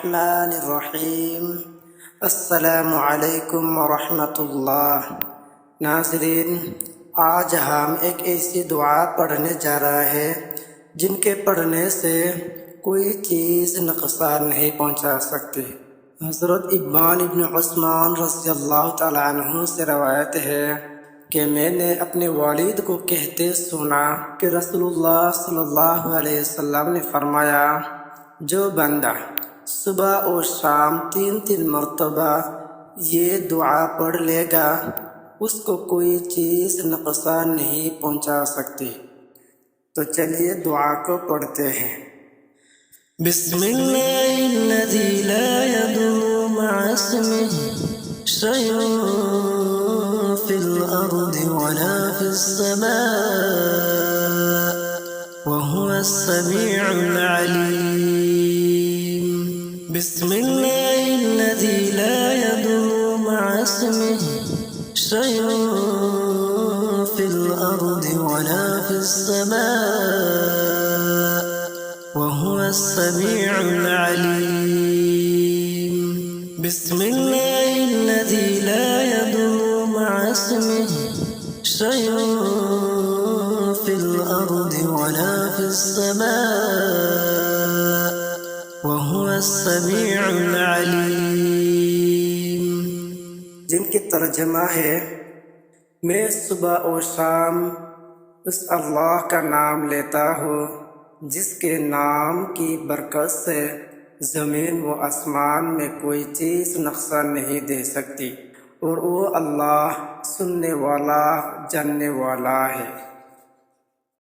बिस्मिल्लाहिर्रहमानिर्रहीम। अस्सलामु अलैकुम वरहमतुल्लाह। नाज़रीन, आज हम एक ऐसी दुआ पढ़ने जा रहे हैं जिनके पढ़ने से कोई चीज़ नुकसान नहीं पहुंचा सकती। हज़रत इब्बान इब्न उस्मान रज़ियल्लाहु तआला अन्हु से रवायत है कि मैंने अपने वालिद को कहते सुना कि रसूलुल्लाह सल्लल्लाहु अलैहि वसल्लम ने फरमाया, जो बंदा सुबह और शाम 3-3 मरतबा ये दुआ पढ़ लेगा उसको कोई चीज़ नुकसान नहीं पहुंचा सकती। तो चलिए दुआ को पढ़ते हैं। बिस्मिल्लाहिल्लज़ी ला यदुर्रु मअ इस्मिही शैउन फिल अर्दि वला फिस समाअ व हुवस समीउल अलीम। बिस्मिल्लाहिल्लज़ी ला यदुर्रु मअ इस्मिही शैउन फिल अर्दि वला फिस समाअ व हुवस समीउल अलीम। बिस्मिल्लाहिल्लज़ी ला यदुर्रु मअ इस्मिही शैउन फिल अर्दि वला फिस समाअ व हुवस समीउल अलीम। जिनकी तर्जुमा है, मैं सुबह और शाम उस अल्लाह का नाम लेता हूँ जिसके नाम की बरकत से ज़मीन व आसमान में कोई चीज़ नुकसान नहीं दे सकती, और वो अल्लाह सुनने वाला जानने वाला है।